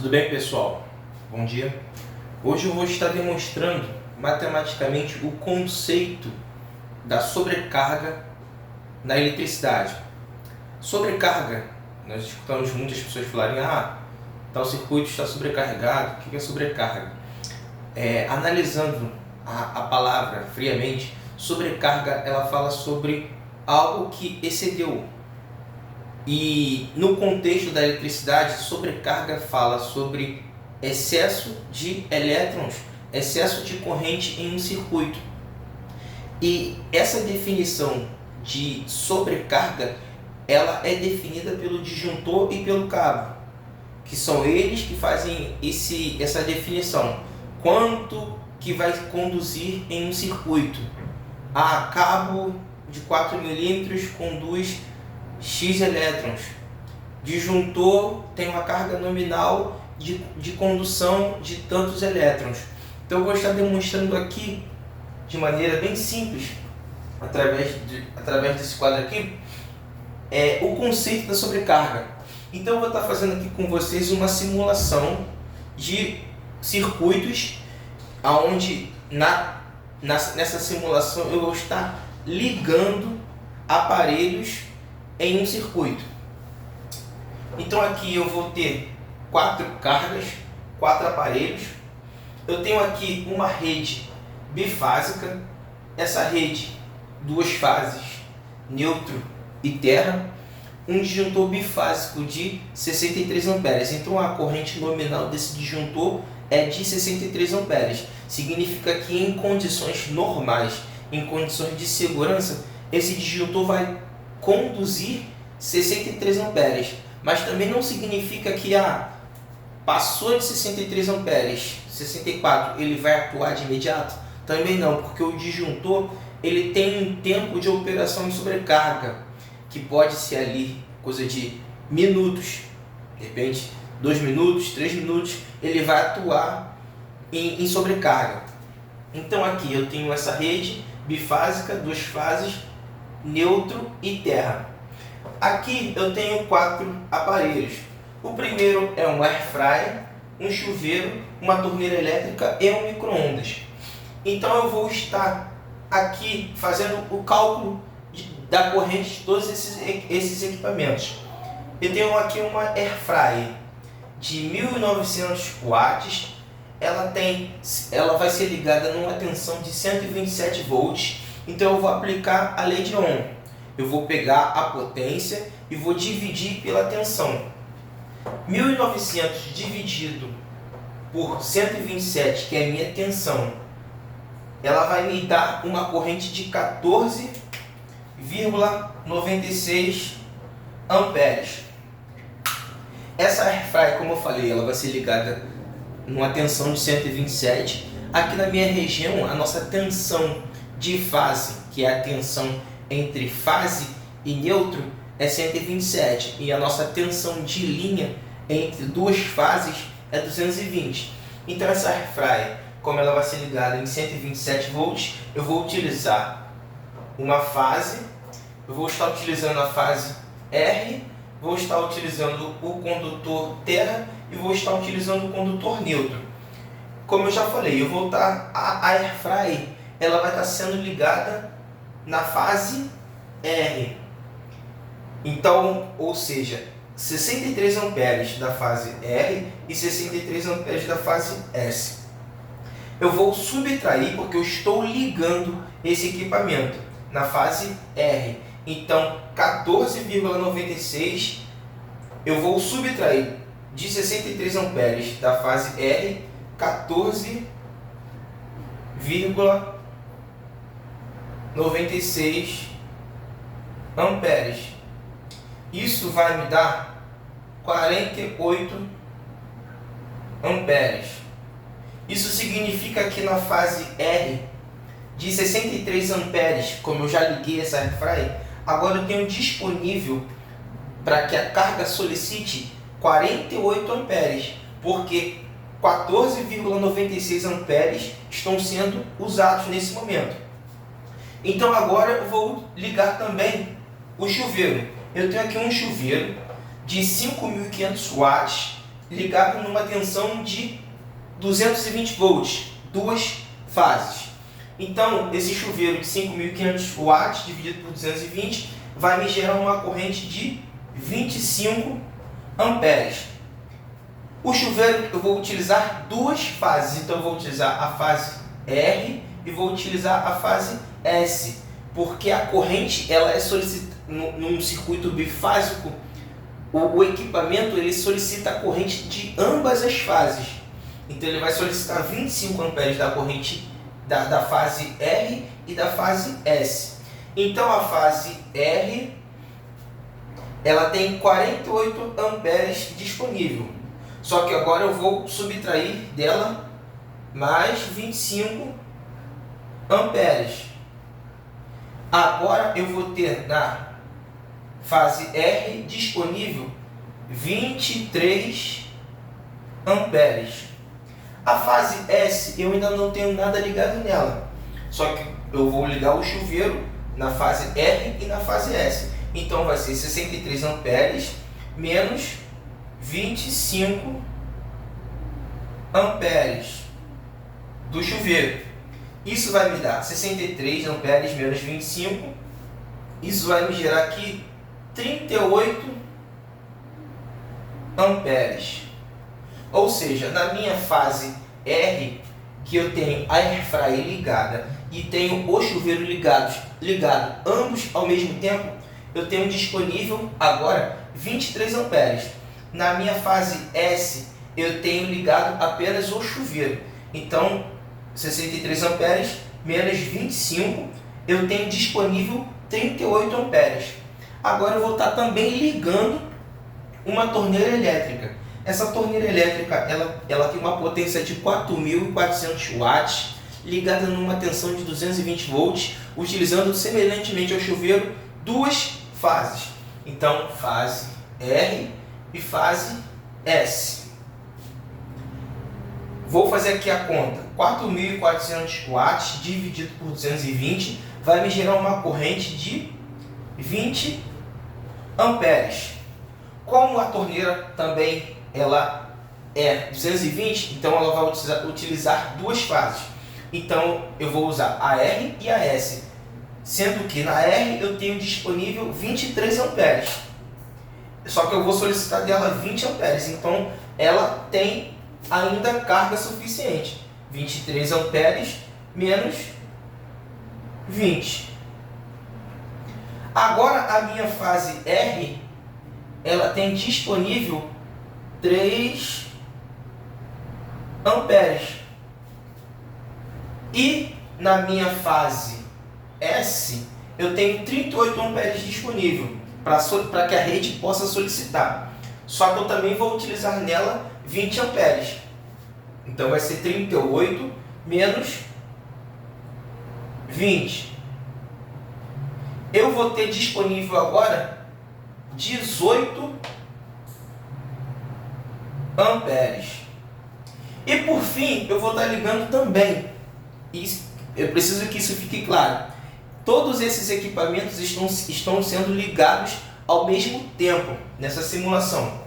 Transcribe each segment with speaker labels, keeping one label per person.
Speaker 1: Tudo bem, pessoal? Bom dia. Hoje eu vou estar demonstrando matematicamente o conceito da sobrecarga na eletricidade. Sobrecarga, nós escutamos muitas pessoas falarem: tal circuito está sobrecarregado. O que é sobrecarga? Analisando a palavra friamente, sobrecarga ela fala sobre algo que excedeu. E no contexto da eletricidade, sobrecarga fala sobre excesso de elétrons, excesso de corrente em um circuito. E essa definição de sobrecarga, ela é definida pelo disjuntor e pelo cabo, que são eles que fazem essa definição. Quanto que vai conduzir em um circuito? Cabo de 4 milímetros conduz X elétrons. Disjuntor tem uma carga nominal de condução de tantos elétrons. Então eu vou estar demonstrando aqui de maneira bem simples, através desse quadro aqui, o conceito da sobrecarga. Então eu vou estar fazendo aqui com vocês uma simulação de circuitos, onde nessa simulação eu vou estar ligando aparelhos em um circuito. Então aqui eu vou ter 4 cargas, 4 aparelhos. Eu tenho aqui uma rede bifásica, essa rede, 2 fases, neutro e terra, um disjuntor bifásico de 63 amperes. Então a corrente nominal desse disjuntor é de 63 amperes. Significa que em condições normais, em condições de segurança, esse disjuntor vai conduzir 63 amperes, mas também não significa que passou de 63 amperes, 64, ele vai atuar de imediato? Também não, porque o disjuntor ele tem um tempo de operação de sobrecarga, que pode ser ali coisa de minutos, de repente 2 minutos, 3 minutos, ele vai atuar em sobrecarga. Então aqui eu tenho essa rede bifásica, 2 fases, neutro e terra. Aqui eu tenho 4 aparelhos. O primeiro é um air fryer, um chuveiro, uma torneira elétrica e um micro-ondas. Então eu vou estar aqui fazendo o cálculo da corrente de todos esses equipamentos. Eu tenho aqui uma air fryer de 1900 watts. Ela vai ser ligada numa tensão de 127 volts. Então eu vou aplicar a lei de Ohm. Eu vou pegar a potência e vou dividir pela tensão. 1900 dividido por 127, que é a minha tensão, ela vai me dar uma corrente de 14,96 amperes. Essa airfryer, como eu falei, ela vai ser ligada numa tensão de 127. Aqui na minha região, a nossa tensão de fase, que é a tensão entre fase e neutro, é 127, e a nossa tensão de linha entre 2 fases é 220. Então essa airfryer, como ela vai ser ligada em 127 volts, eu vou utilizar uma fase, eu vou estar utilizando a fase R, vou estar utilizando o condutor terra e vou estar utilizando o condutor neutro. Como eu já falei, a airfryer ela vai estar sendo ligada na fase R. Então, ou seja, 63 amperes da fase R e 63 amperes da fase S. Eu vou subtrair porque eu estou ligando esse equipamento na fase R. Então, 14,96 eu vou subtrair de 63 amperes da fase R, 14,96 amperes. Isso vai me dar 48 amperes. Isso significa que na fase R, de 63 amperes, como eu já liguei essa airfryer, agora eu tenho disponível para que a carga solicite 48 amperes, porque 14,96 amperes estão sendo usados nesse momento. Então agora eu vou ligar também o chuveiro. Eu tenho aqui um chuveiro de 5.500 watts ligado numa tensão de 220 volts, duas fases. Então, esse chuveiro de 5.500 watts dividido por 220 vai me gerar uma corrente de 25 amperes. O chuveiro eu vou utilizar duas fases, então eu vou utilizar a fase R e vou utilizar a fase S, porque a corrente ela é solicitada num circuito bifásico. O equipamento ele solicita a corrente de ambas as fases. Então ele vai solicitar 25 amperes da corrente da fase R e da fase S. Então a fase R ela tem 48 amperes disponível. Só que agora eu vou subtrair dela mais 25 amperes. Agora eu vou ter na fase R disponível 23 amperes. A fase S eu ainda não tenho nada ligado nela. Só que eu vou ligar o chuveiro na fase R e na fase S. Então vai ser 63 amperes menos 25 amperes do chuveiro. Isso vai me dar 63 amperes menos 25. Isso vai me gerar aqui 38 amperes. Ou seja, na minha fase R, que eu tenho a airfryer ligada e tenho o chuveiro ligado ambos ao mesmo tempo, eu tenho disponível agora 23 amperes. Na minha fase S, eu tenho ligado apenas o chuveiro. Então, 63 amperes menos 25, eu tenho disponível 38 amperes. Agora eu vou estar também ligando uma torneira elétrica. Essa torneira elétrica ela tem uma potência de 4.400 watts, ligada numa tensão de 220 volts, utilizando semelhantemente ao chuveiro duas fases. Então, fase R e fase S. Vou fazer aqui a conta. 4.400 watts dividido por 220 vai me gerar uma corrente de 20 amperes. Como a torneira também ela é 220, então ela vai utilizar duas fases. Então eu vou usar a R e a S, sendo que na R eu tenho disponível 23 amperes. Só que eu vou solicitar dela 20 amperes, então ela tem ainda carga suficiente. 23 amperes menos 20. Agora a minha fase R, ela tem disponível 3 amperes. E na minha fase S, eu tenho 38 amperes disponível para que a rede possa solicitar. Só que eu também vou utilizar nela 20 amperes. Então vai ser 38 menos 20. Eu vou ter disponível agora 18 amperes. E por fim, eu vou estar ligando também. Eu preciso que isso fique claro. Todos esses equipamentos estão sendo ligados ao mesmo tempo nessa simulação.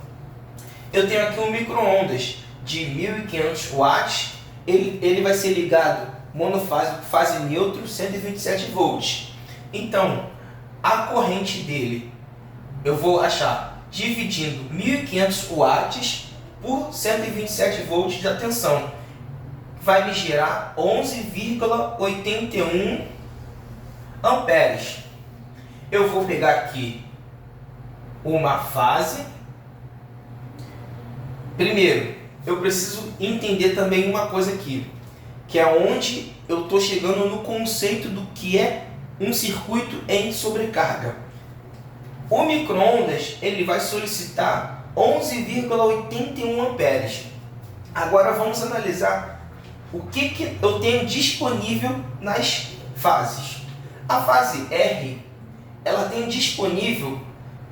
Speaker 1: Eu tenho aqui um micro-ondas de 1.500 watts. Ele vai ser ligado monofásico, fase neutro, 127 volts. Então, a corrente dele eu vou achar dividindo 1.500 watts por 127 volts de tensão. Vai me gerar 11,81 amperes. Eu vou pegar aqui uma fase. Primeiro, eu preciso entender também uma coisa aqui, que é onde eu estou chegando no conceito do que é um circuito em sobrecarga. O micro-ondas ele vai solicitar 11,81 amperes. Agora vamos analisar o que eu tenho disponível nas fases. A fase R ela tem disponível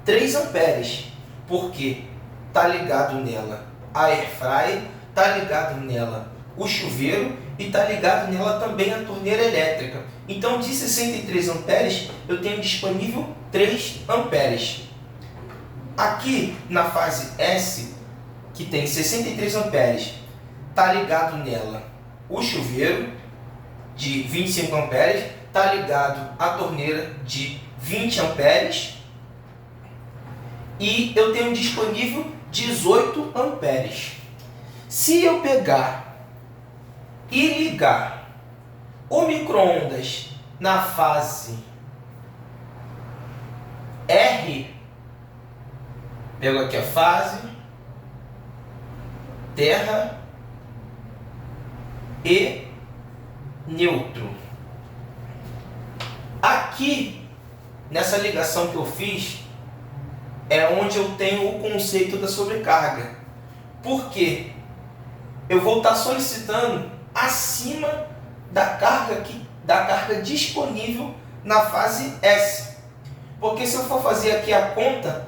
Speaker 1: 3 amperes, porque está ligado nela a airfryer, está ligado nela o chuveiro e está ligado nela também a torneira elétrica. Então de 63 amperes eu tenho disponível 3 amperes. Aqui na fase S que tem 63 amperes, está ligado nela o chuveiro de 25 amperes, está ligado a torneira de 20 amperes e eu tenho disponível 18 amperes. Se eu pegar e ligar o micro-ondas na fase R, pego aqui a fase, terra e neutro. Aqui, nessa ligação que eu fiz, é onde eu tenho o conceito da sobrecarga. Por quê? Eu vou estar solicitando acima da carga disponível na fase S. Porque se eu for fazer aqui a conta,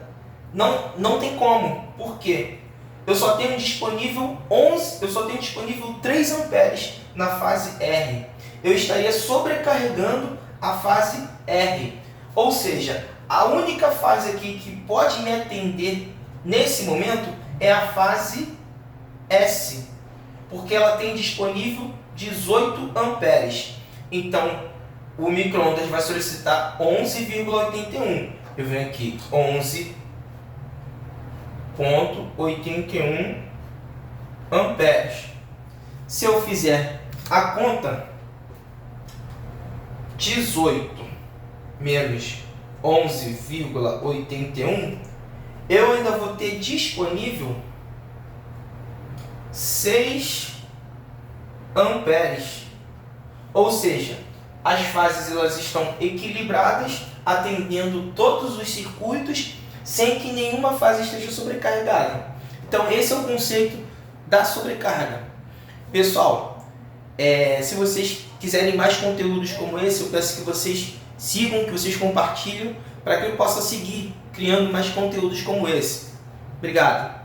Speaker 1: não tem como. Por quê? Eu só tenho disponível 3 amperes na fase R. Eu estaria sobrecarregando a fase R. Ou seja, a única fase aqui que pode me atender nesse momento é a fase S, porque ela tem disponível 18 amperes. Então, o micro-ondas vai solicitar 11,81. Eu venho aqui, 11,81 amperes. Se eu fizer a conta, 18 menos 11,81, eu ainda vou ter disponível 6 amperes. Ou seja, as fases elas estão equilibradas, atendendo todos os circuitos, sem que nenhuma fase esteja sobrecarregada. Então esse é o conceito da sobrecarga. Pessoal, se vocês quiserem mais conteúdos como esse, eu peço que vocês sigam, que vocês compartilhem, para que eu possa seguir criando mais conteúdos como esse. Obrigado!